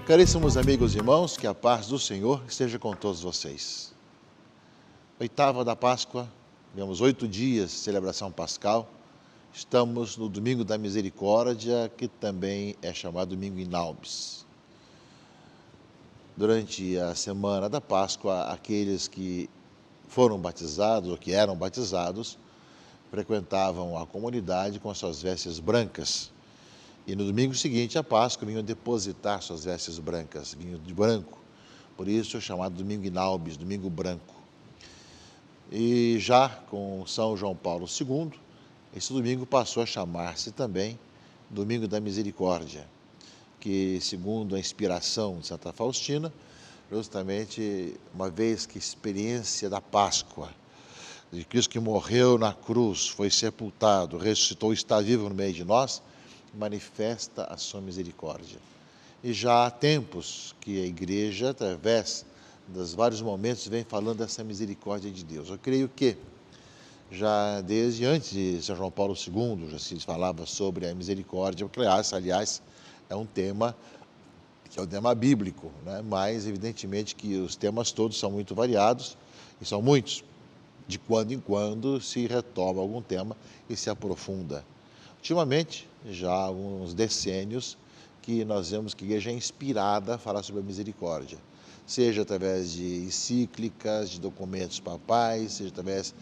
Caríssimos amigos e irmãos, que a paz do Senhor esteja com todos vocês. Oitava da Páscoa, tivemos 8 dias de celebração pascal. Estamos no Domingo da Misericórdia, que também é chamado Domingo Inaubis. Durante a semana da Páscoa, aqueles que foram batizados ou que eram batizados frequentavam a comunidade com as suas vestes brancas. E no domingo seguinte, a Páscoa, vinham depositar suas vestes brancas, vinham de branco. Por isso é chamado Domingo Inaubis, Domingo Branco. E já com São João Paulo II, esse domingo passou a chamar-se também Domingo da Misericórdia, que, segundo a inspiração de Santa Faustina, justamente uma vez que a experiência da Páscoa, de Cristo que morreu na cruz, foi sepultado, ressuscitou, está vivo no meio de nós, manifesta a sua misericórdia. E já há tempos que a Igreja, através dos vários momentos, vem falando dessa misericórdia de Deus. Eu creio que já desde antes de São João Paulo II já se falava sobre a misericórdia, porque, aliás, é um tema que é um tema bíblico, né? Mas evidentemente que os temas todos são muito variados e são muitos. De quando em quando se retoma algum tema e se aprofunda. Ultimamente, já há alguns decênios, que nós vemos que a Igreja é inspirada a falar sobre a misericórdia, seja através de encíclicas, de documentos papais, seja através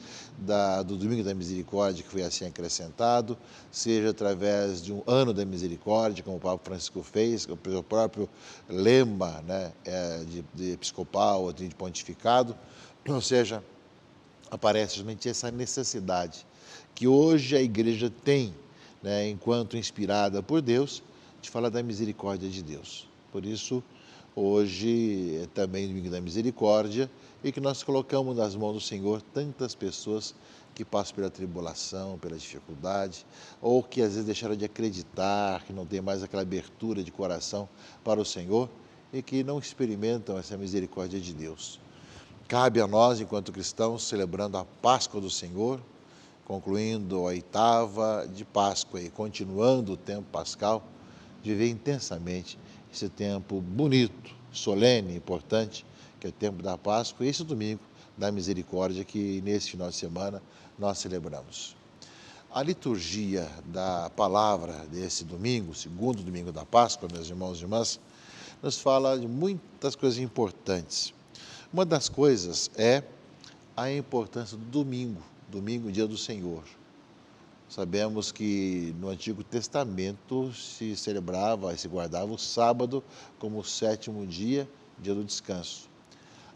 do Domingo da Misericórdia, que foi assim acrescentado, seja através de um Ano da Misericórdia, como o Papa Francisco fez, o próprio lema, né, de episcopal, de pontificado, ou seja, aparece justamente essa necessidade que hoje a Igreja tem, né, enquanto inspirada por Deus, de falar da misericórdia de Deus. Por isso, hoje é também Domingo da Misericórdia e que nós colocamos nas mãos do Senhor tantas pessoas que passam pela tribulação, pela dificuldade, ou que às vezes deixaram de acreditar, que não tem mais aquela abertura de coração para o Senhor e que não experimentam essa misericórdia de Deus. Cabe a nós, enquanto cristãos, celebrando a Páscoa do Senhor, concluindo a oitava de Páscoa e continuando o tempo pascal, viver intensamente esse tempo bonito, solene, importante, que é o tempo da Páscoa, e esse domingo da misericórdia que nesse final de semana nós celebramos. A liturgia da palavra desse domingo, segundo domingo da Páscoa, meus irmãos e irmãs, nos fala de muitas coisas importantes. Uma das coisas é a importância do domingo, dia do Senhor. Sabemos que no Antigo Testamento se celebrava e se guardava o sábado como o 7º dia, dia do descanso.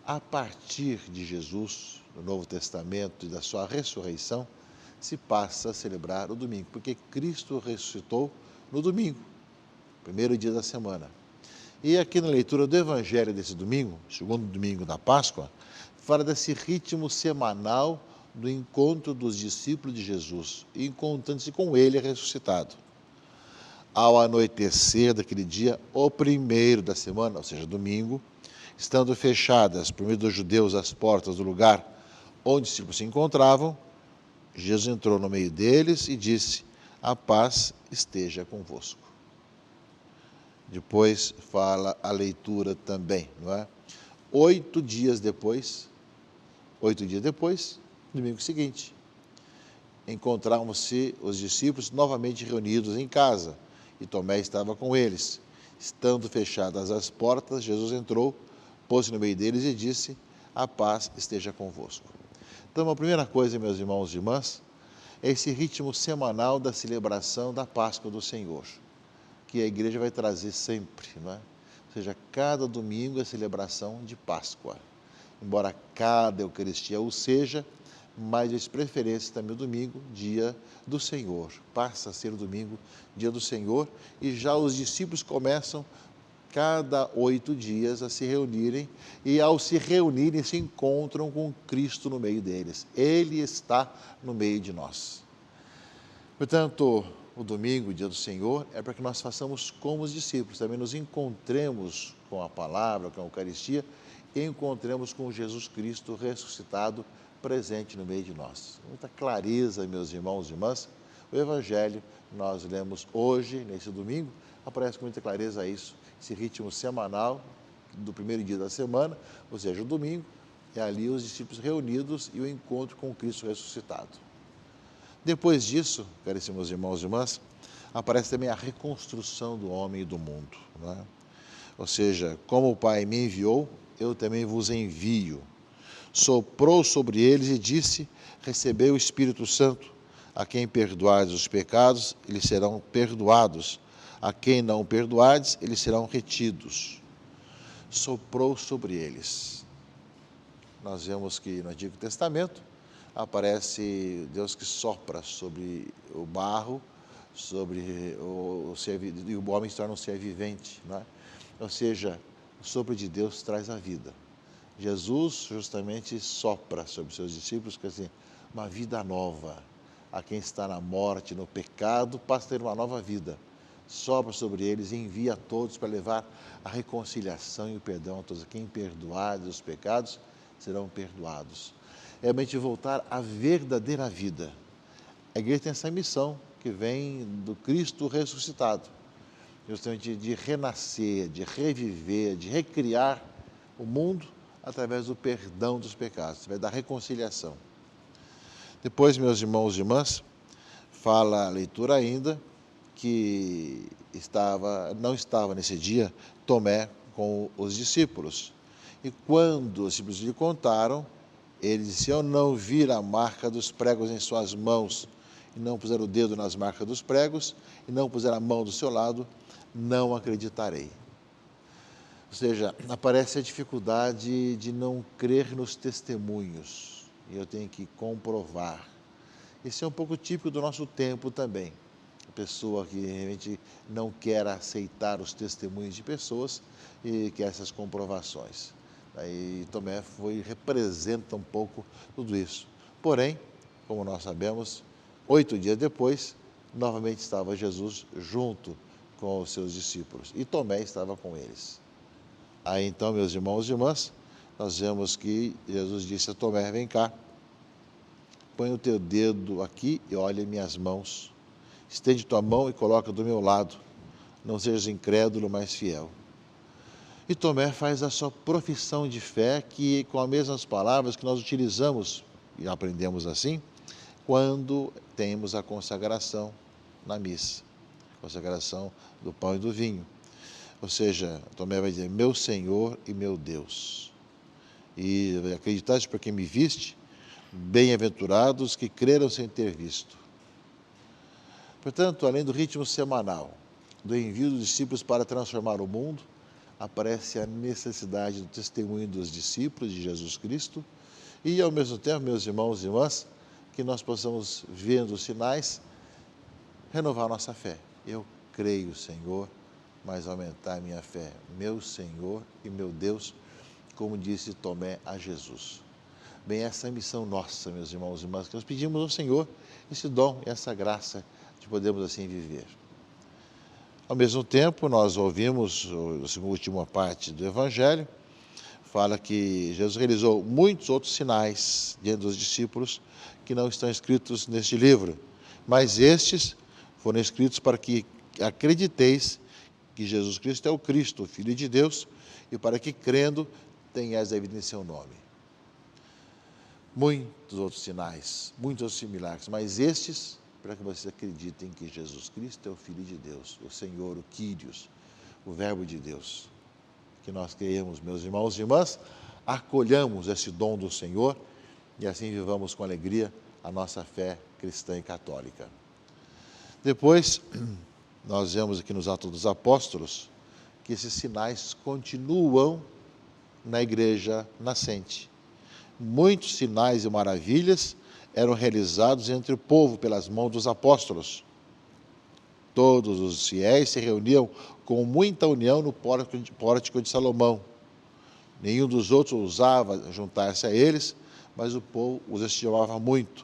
A partir de Jesus, no Novo Testamento e da sua ressurreição, se passa a celebrar o domingo, porque Cristo ressuscitou no domingo, primeiro dia da semana. E aqui na leitura do Evangelho desse domingo, segundo domingo da Páscoa, fala desse ritmo semanal do encontro dos discípulos de Jesus, encontrando-se com ele ressuscitado. Ao anoitecer daquele dia, o primeiro da semana, ou seja, domingo, estando fechadas por meio dos judeus as portas do lugar onde os discípulos se encontravam, Jesus entrou no meio deles e disse: "A paz esteja convosco." Depois fala a leitura também, não é? 8 dias depois, domingo seguinte, encontraram-se os discípulos novamente reunidos em casa, e Tomé estava com eles. Estando fechadas as portas, Jesus entrou, pôs-se no meio deles e disse: "A paz esteja convosco." Então, a primeira coisa, meus irmãos e irmãs, é esse ritmo semanal da celebração da Páscoa do Senhor, que a Igreja vai trazer sempre, não é? Ou seja, cada domingo é celebração de Páscoa. Embora cada Eucaristia o seja, mas de preferência também o domingo, dia do Senhor. Passa a ser o domingo, dia do Senhor, e já os discípulos começam, cada 8 dias, a se reunirem, e ao se reunirem, se encontram com Cristo no meio deles. Ele está no meio de nós. Portanto, o domingo, dia do Senhor, é para que nós façamos como os discípulos, também nos encontremos com a palavra, com a Eucaristia, e encontremos com Jesus Cristo ressuscitado, presente no meio de nós. Muita clareza, meus irmãos e irmãs. O Evangelho, nós lemos hoje, nesse domingo, aparece com muita clareza isso, esse ritmo semanal do primeiro dia da semana, ou seja, o domingo, é ali os discípulos reunidos e o encontro com Cristo ressuscitado. Depois disso, caríssimos irmãos e irmãs, aparece também a reconstrução do homem e do mundo, não é? Ou seja, como o Pai me enviou, eu também vos envio. Soprou sobre eles e disse: recebei o Espírito Santo. A quem perdoardes os pecados, eles serão perdoados. A quem não perdoardes, eles serão retidos. Soprou sobre eles. Nós vemos que no Antigo Testamento aparece Deus que sopra sobre o barro, sobre o ser, e o homem se torna um ser vivente, não é? Ou seja, o sopro de Deus traz a vida. Jesus justamente sopra sobre seus discípulos, quer dizer, uma vida nova. A quem está na morte, no pecado, passa a ter uma nova vida. Sopra sobre eles e envia a todos para levar a reconciliação e o perdão a todos. Quem perdoar os pecados serão perdoados. É realmente voltar à verdadeira vida. A igreja tem essa missão que vem do Cristo ressuscitado, justamente de renascer, de reviver, de recriar o mundo através do perdão dos pecados, através da reconciliação. Depois, meus irmãos e irmãs, fala a leitura ainda que não estava nesse dia Tomé com os discípulos. E quando os discípulos lhe contaram, ele disse: se eu não vir a marca dos pregos em suas mãos, e não puser o dedo nas marcas dos pregos, e não puser a mão do seu lado, não acreditarei. Ou seja, aparece a dificuldade de não crer nos testemunhos. E eu tenho que comprovar. Isso é um pouco típico do nosso tempo também. A pessoa que realmente não quer aceitar os testemunhos de pessoas e quer essas comprovações. Aí Tomé representa um pouco tudo isso. Porém, como nós sabemos, 8 dias depois, novamente estava Jesus junto com os seus discípulos. E Tomé estava com eles. Aí então, meus irmãos e irmãs, nós vemos que Jesus disse a Tomé: vem cá, põe o teu dedo aqui e olha minhas mãos. Estende tua mão e coloca do meu lado. Não sejas incrédulo, mas fiel. E Tomé faz a sua profissão de fé, que com as mesmas palavras que nós utilizamos, e aprendemos assim, quando temos a consagração na missa. Consagração do pão e do vinho. Ou seja, Tomé vai dizer: meu Senhor e meu Deus. E acreditaste porque me viste? Bem-aventurados que creram sem ter visto. Portanto, além do ritmo semanal, do envio dos discípulos para transformar o mundo, aparece a necessidade do testemunho dos discípulos de Jesus Cristo e, ao mesmo tempo, meus irmãos e irmãs, que nós possamos, vendo os sinais, renovar nossa fé. Eu creio, Senhor, mas aumentar a minha fé. Meu Senhor e meu Deus, como disse Tomé a Jesus. Bem, essa é a missão nossa, meus irmãos e irmãs, que nós pedimos ao Senhor esse dom, essa graça de podermos assim viver. Ao mesmo tempo, nós ouvimos, a última parte do Evangelho, fala que Jesus realizou muitos outros sinais diante dos discípulos que não estão escritos neste livro, mas estes foram escritos para que acrediteis que Jesus Cristo é o Cristo, o Filho de Deus, e para que, crendo, tenhais a vida em seu nome. Muitos outros sinais, muitos outros milagres, mas estes, para que vocês acreditem que Jesus Cristo é o Filho de Deus, o Senhor, o Quírios, o Verbo de Deus. Que nós queremos, meus irmãos e irmãs, acolhamos esse dom do Senhor e assim vivamos com alegria a nossa fé cristã e católica. Depois, nós vemos aqui nos Atos dos Apóstolos que esses sinais continuam na igreja nascente. Muitos sinais e maravilhas eram realizados entre o povo pelas mãos dos apóstolos. Todos os fiéis se reuniam com muita união no pórtico de Salomão. Nenhum dos outros ousava juntar-se a eles, mas o povo os estimava muito.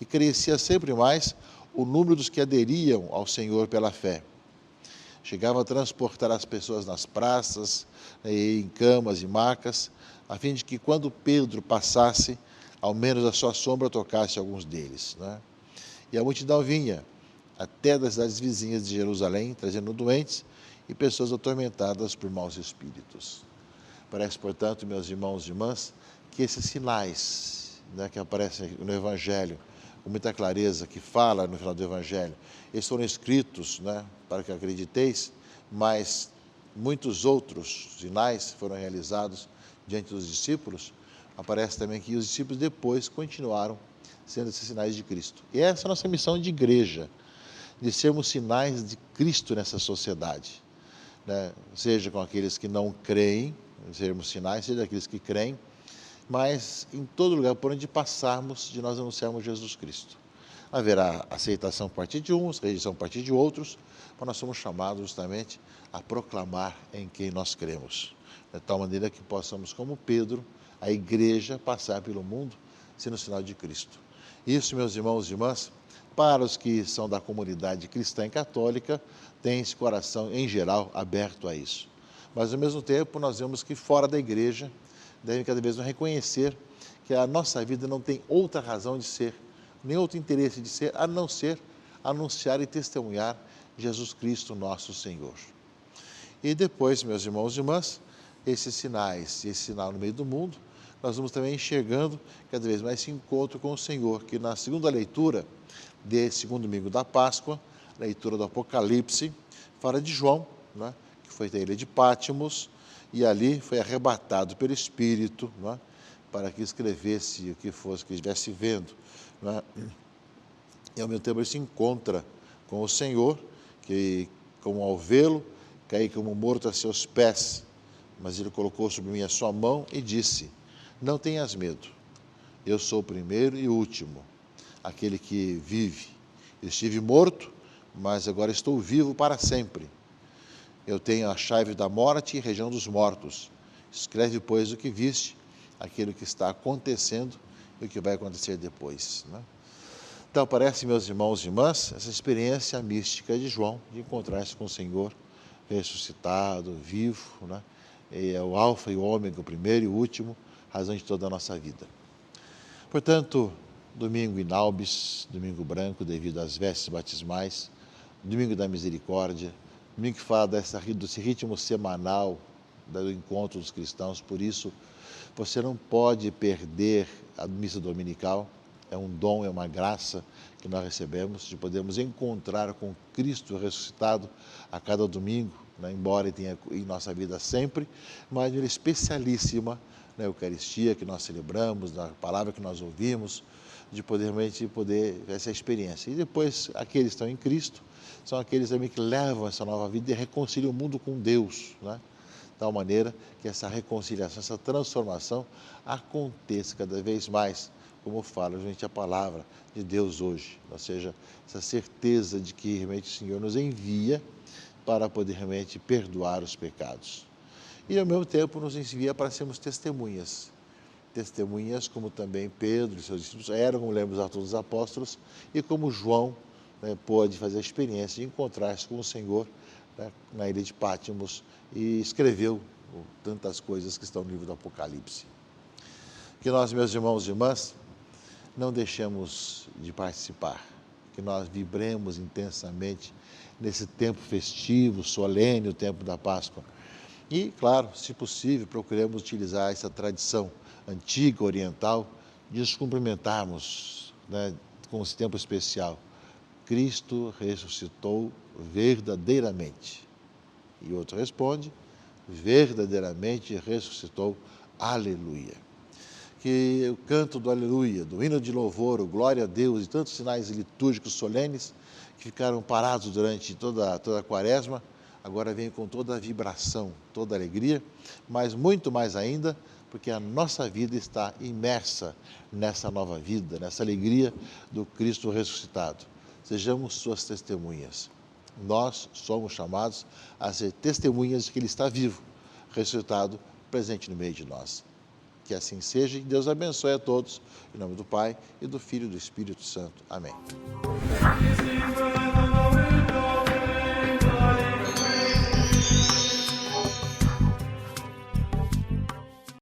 E crescia sempre mais o número dos que aderiam ao Senhor pela fé. Chegava a transportar as pessoas nas praças, em camas e macas, a fim de que quando Pedro passasse, ao menos a sua sombra tocasse alguns deles, né? E a multidão vinha até das cidades vizinhas de Jerusalém, trazendo doentes, e pessoas atormentadas por maus espíritos. Parece, portanto, meus irmãos e irmãs, que esses sinais, né, que aparecem no Evangelho, com muita clareza, que fala no final do Evangelho, eles foram escritos, né, para que acrediteis, mas muitos outros sinais foram realizados diante dos discípulos. Aparece também que os discípulos depois continuaram sendo esses sinais de Cristo. E essa é a nossa missão de igreja, de sermos sinais de Cristo nessa sociedade, né? Seja com aqueles que não creem, sermos sinais, seja daqueles que creem, mas em todo lugar por onde passarmos, de nós anunciarmos Jesus Cristo. Haverá aceitação por parte de uns, rejeição por parte de outros, mas nós somos chamados justamente a proclamar em quem nós cremos, de tal maneira que possamos, como Pedro, a igreja, passar pelo mundo sendo sinal de Cristo. Isso, meus irmãos e irmãs, para os que são da comunidade cristã e católica, tem esse coração, em geral, aberto a isso. Mas, ao mesmo tempo, nós vemos que fora da igreja, devem cada vez mais reconhecer que a nossa vida não tem outra razão de ser, nem outro interesse de ser, a não ser anunciar e testemunhar Jesus Cristo, nosso Senhor. E depois, meus irmãos e irmãs, esses sinais, esse sinal no meio do mundo, nós vamos também enxergando cada vez mais esse encontro com o Senhor, que na segunda leitura desse segundo domingo da Páscoa, leitura do Apocalipse, fala de João, né, que foi da ilha de Pátimos, e ali foi arrebatado pelo Espírito, né, para que escrevesse o que fosse que estivesse vendo, né. E ao mesmo tempo ele se encontra com o Senhor, que como ao vê-lo, caí como morto a seus pés, mas ele colocou sobre mim a sua mão e disse: não tenhas medo, eu sou o primeiro e o último, aquele que vive. Eu estive morto, mas agora estou vivo para sempre. Eu tenho a chave da morte e região dos mortos. Escreve, pois, o que viste, aquilo que está acontecendo e o que vai acontecer depois, né? Então, parece, meus irmãos e irmãs, essa experiência mística de João, de encontrar-se com o Senhor ressuscitado, vivo, né? É o alfa e o ômega, o primeiro e o último, razão de toda a nossa vida. Portanto, domingo in Naubis, domingo branco, devido às vestes batismais, domingo da misericórdia, domingo que fala desse ritmo semanal do encontro dos cristãos. Por isso, você não pode perder a missa dominical. É um dom, é uma graça que nós recebemos de podermos encontrar com Cristo ressuscitado a cada domingo, né? Embora ele tenha em nossa vida sempre, mas ele é especialíssima na Eucaristia que nós celebramos, na palavra que nós ouvimos, de poder essa experiência. E depois, aqueles que estão em Cristo, são aqueles também que levam essa nova vida e reconciliam o mundo com Deus, né? De tal maneira que essa reconciliação, essa transformação aconteça cada vez mais, como fala a palavra de Deus hoje, ou seja, essa certeza de que realmente o Senhor nos envia para poder realmente perdoar os pecados. E ao mesmo tempo nos envia para sermos testemunhas. Testemunhas como também Pedro e seus discípulos eram, como lemos a todos os apóstolos, e como João, né, pôde fazer a experiência de encontrar-se com o Senhor, né, na ilha de Pátimos, e escreveu tantas coisas que estão no livro do Apocalipse. Que nós, meus irmãos e irmãs, não deixemos de participar, que nós vibremos intensamente nesse tempo festivo, solene, o tempo da Páscoa. E, claro, se possível, procuremos utilizar essa tradição antiga, oriental, de nos cumprimentarmos, né, com esse tempo especial. Cristo ressuscitou verdadeiramente. E outro responde: verdadeiramente ressuscitou, aleluia. Que o canto do aleluia, do hino de louvor, o glória a Deus e tantos sinais litúrgicos solenes que ficaram parados durante toda a quaresma, agora vem com toda a vibração, toda a alegria, mas muito mais ainda, porque a nossa vida está imersa nessa nova vida, nessa alegria do Cristo ressuscitado. Sejamos suas testemunhas. Nós somos chamados a ser testemunhas de que Ele está vivo, ressuscitado, presente no meio de nós. Que assim seja e Deus abençoe a todos, em nome do Pai, e do Filho e do Espírito Santo. Amém.